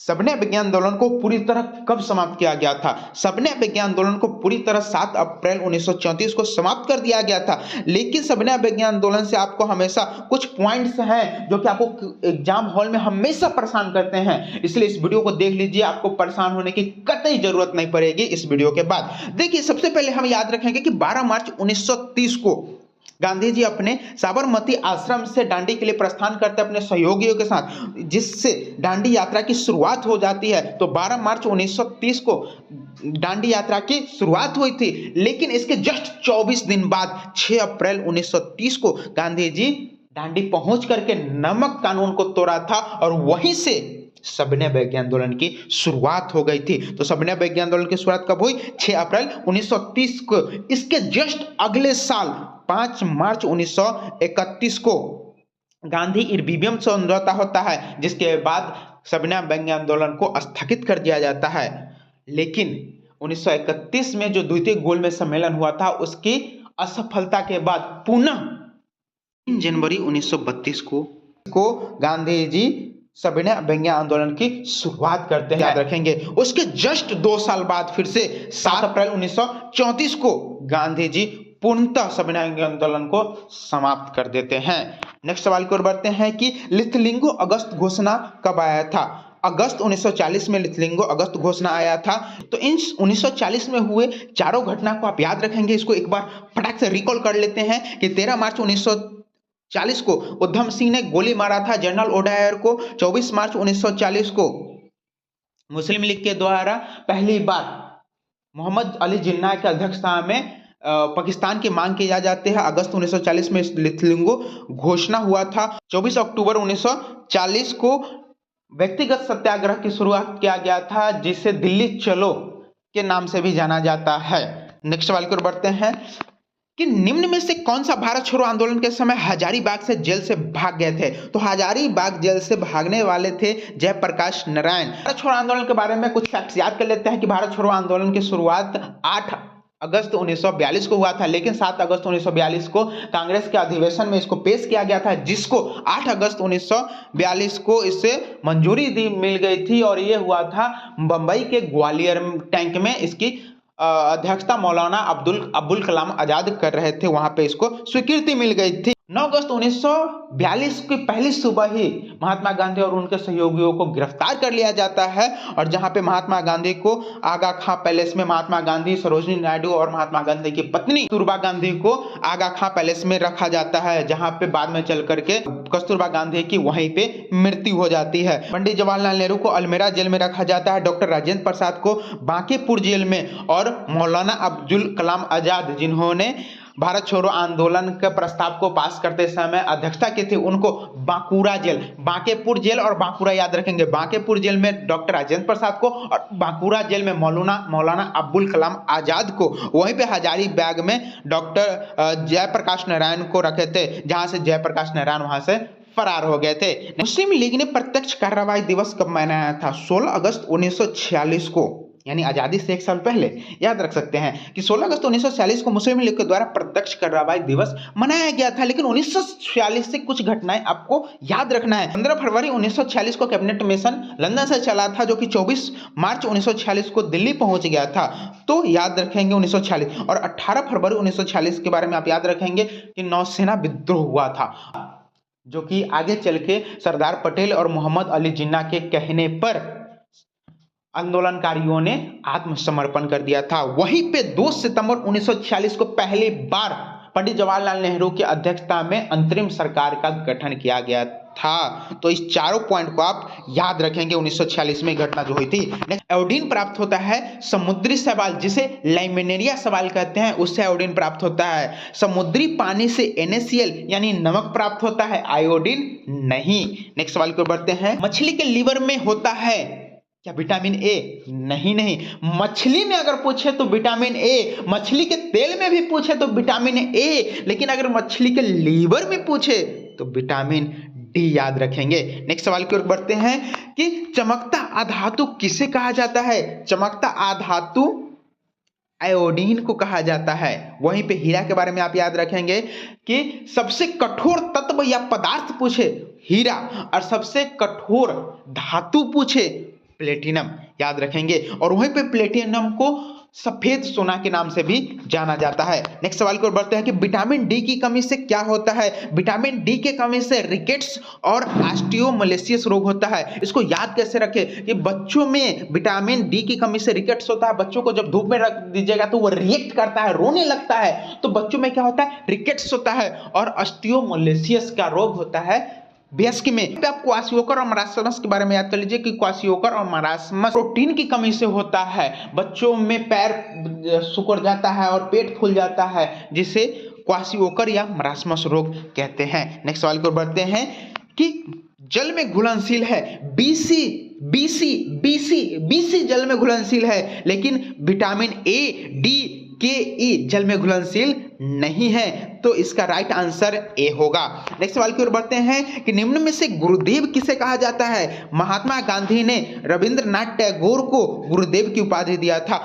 सविनय विज्ञान आंदोलन को पूरी तरह कब समाप्त किया गया था? सविनय विज्ञान आंदोलन को पूरी तरह 7 अप्रैल 1934 को समाप्त कर दिया गया था। लेकिन सविनय विज्ञान आंदोलन से आपको हमेशा कुछ पॉइंट्स हैं जो कि आपको एग्जाम हॉल में हमेशा परेशान करते हैं, इसलिए इस वीडियो को देख लीजिए, आपको परेशान होने की कतई जरूरत नहीं पड़ेगी इस वीडियो के बाद। देखिए, सबसे पहले हम याद रखेंगे कि 12 मार्च 1930 को गांधी जी अपने साबरमती आश्रम से दांडी के लिए प्रस्थान करते अपने सहयोगियों के साथ, जिससे दांडी यात्रा की शुरुआत हो जाती है। तो 12 मार्च 1930 को दांडी यात्रा की शुरुआत हुई थी, लेकिन इसके जस्ट 24 दिन बाद 6 अप्रैल 1930 को गांधी जी दांडी पहुंच करके नमक कानून को तोड़ा था और वहीं से सविनय विज्ञान आंदोलन की शुरुआत हो गई थी। तो सविनय विज्ञान आंदोलन की शुरुआत कब हुई? 6 अप्रैल 1930 को। इसके जस्ट अगले साल 5 मार्च 1931 को गांधी इरविबियम समझौता होता है, जिसके बाद सविनय विज्ञान आंदोलन को स्थगित कर दिया जाता है। लेकिन 1931 में जो द्वितीय गोलमेज सम्मेलन हुआ था, उसकी असफलता के बाद पुनः 3 जनवरी 1932 को गांधी जी सविनय विज्ञान आंदोलन की शुरुआत करते हैं, याद रखेंगे। उसके जस्ट 2 साल बाद फिर से 7 अप्रैल 1934 को गांधी जी पूर्णतः सविनय विज्ञान आंदोलन को समाप्त कर देते हैं। नेक्स्ट सवाल की ओर बढ़ते हैं कि लिथलिंगो अगस्त घोषणा कब आया था? अगस्त 1940 में लिथलिंगो अगस्त घोषणा आया था। तो इन 1940 में हुए चारों घटना को आप याद रखेंगे। इसको एक बार फटाक से रिकॉल कर लेते हैं कि 13 मार्च 1940 को उधम सिंह ने गोली मारा था जनरल ओडायर को। 24 मार्च 1940 को मुस्लिम लीग के द्वारा पहली बार मोहम्मद अली जिन्ना की अध्यक्षता में पाकिस्तान की मांग की जाती है। अगस्त 1940 में लिथलिंगो घोषणा हुआ था। 24 अक्टूबर 1940 को व्यक्तिगत सत्याग्रह की शुरुआत किया गया था, जिसे दिल्ली चलो के नाम से भी जाना जाता है। नेक्स्ट सवाल की ओर बढ़ते हैं कि निम्न में से कौन सा भारत छोड़ो आंदोलन के समय हजारीबाग से जेल से भाग गए थे? तो हजारीबाग जेल से भागने वाले थे जयप्रकाश नारायण। भारत छोड़ो आंदोलन के बारे में कुछ फैक्ट्स याद कर लेते हैं कि भारत छोड़ो आंदोलन की शुरुआत 8 अगस्त 1942 को हुआ था, लेकिन 7 अगस्त 1942 को कांग्रेस के अधिवेशन में इसको पेश किया गया था, जिसको 8 अगस्त 1942 को इससे मंजूरी मिल गई थी। और ये हुआ था बंबई के ग्वालियर टैंक में। इसकी अध्यक्षता मौलाना अब्दुल कलाम आजाद कर रहे थे, वहां पे इसको स्वीकृति मिल गई थी। 9 अगस्त 1942 की पहली सुबह ही महात्मा गांधी और उनके सहयोगियों को गिरफ्तार कर लिया जाता है, और जहां पे महात्मा गांधी को आगा खां पैलेस में महात्मा गांधी, सरोजिनी नायडू और महात्मा गांधी की पत्नी कस्तूरबा गांधी को आगा खां पैलेस में रखा जाता है, जहां पे बाद में चल करके कस्तूरबा गांधी की वहीं पे मृत्यु हो जाती है। पंडित जवाहरलाल नेहरू को अलमेरा जेल में रखा जाता है, डॉक्टर राजेंद्र प्रसाद को बांकीपुर जेल में, और मौलाना अब्दुल कलाम आजाद जिन्होंने भारत छोड़ो आंदोलन के प्रस्ताव को पास करते समय अध्यक्षता की थी, उनको बांकुरा जेल, बांकेपुर जेल और बांकुरा याद रखेंगे। बांकेपुर जेल में डॉक्टर राजेंद्र प्रसाद को और बांकुरा जेल में मौलाना अब्दुल कलाम आजाद को। वहीं पे हजारीबाग में डॉक्टर जयप्रकाश नारायण को रखे थे, जहां से जयप्रकाश नारायण वहां से फरार हो गए थे। मुस्लिम लीग ने प्रत्यक्ष कार्रवाई दिवस कब मनाया था? 16 अगस्त 1946 को, यानी आजादी से 1 साल पहले। याद रख सकते हैं कि 16 अगस्त 1946 को मुस्लिम लीग के द्वारा प्रत्यक्ष कार्रवाई दिवस मनाया गया था। लेकिन 1946 से कुछ घटनाएं आपको याद रखना है। 15 फरवरी 1946 को कैबिनेट मिशन लंदन से चला था, जो कि 24 मार्च 1946 को दिल्ली पहुंच गया था। तो याद रखेंगे 1946। और 18 फरवरी 1946 के बारे में आप याद रखेंगे कि नौसेना विद्रोह हुआ था, जो कि आगे चल के सरदार पटेल और मोहम्मद अली जिन्ना के कहने पर आंदोलनकारियों ने आत्मसमर्पण कर दिया था। वहीं पे 2 सितंबर 1946 को पहली बार पंडित जवाहरलाल नेहरू की अध्यक्षता में अंतरिम सरकार का गठन किया गया था। तो इस चारों पॉइंट को आप याद रखेंगे। 1946 में घटना जो हुई थी। आयोडीन प्राप्त होता है समुद्री शैवाल, जिसे लाइमेरिया शैवाल कहते हैं, उससे आयोडीन प्राप्त होता है। समुद्री पानी से NaCl यानी नमक प्राप्त होता है, आयोडीन नहीं। नेक्स्ट सवाल को बढ़ते हैं। मछली के लीवर में होता है क्या विटामिन ए? नहीं। मछली में अगर पूछे तो विटामिन ए, मछली के तेल में भी पूछे तो विटामिन ए, लेकिन अगर मछली के लीवर में पूछे तो विटामिन डी याद रखेंगे। नेक्स्ट सवाल की ओर बढ़ते हैं कि चमकता अधातु किसे कहा जाता है? चमकता अधातु आयोडीन को कहा जाता है। वहीं पे हीरा के बारे में आप याद रखेंगे कि सबसे कठोर तत्व या पदार्थ पूछे हीरा, और सबसे कठोर धातु पूछे प्लेटिनम, याद रखेंगे। और वहीं पे प्लेटिनम को सफेद सोना के नाम से भी जाना जाता है। नेक्स्ट सवाल की ओर बढ़ते हैं कि विटामिन डी की कमी से क्या होता है। विटामिन डी की कमी से रिकेट्स और ऑस्टियोमलेसियस रोग होता है। इसको याद कैसे रखें कि बच्चों में विटामिन डी की कमी से रिकेट्स होता है। बच्चों को जब धूप में रख दीजिएगा तो वो रिएक्ट करता है, रोने लगता है, तो बच्चों में क्या होता है, रिकेट्स होता है। और ऑस्टियोमलेसियस का रोग होता है वयस्क में। आप क्वाशियोकर और मरासमस के बारे में याद कर लीजिए कि क्वाशियोकर और मरासमस प्रोटीन की कमी से होता है। बच्चों में पैर सिकुड़ जाता है और पेट फूल जाता है, जिसे क्वाशियोकर या मरासमस रोग कहते हैं। नेक्स्ट सवाल की ओर बढ़ते हैं कि जल में घुलनशील है। बीसी जल में घुलनशील है, लेकिन विटामिन ए, डी, के, ई जल में घुलनशील नहीं है, तो इसका राइट आंसर ए होगा। नेक्स्ट सवाल की ओर बढ़ते हैं कि निम्न में से गुरुदेव किसे कहा जाता है। महात्मा गांधी ने रविंद्रनाथ टैगोर को गुरुदेव की उपाधि दिया था।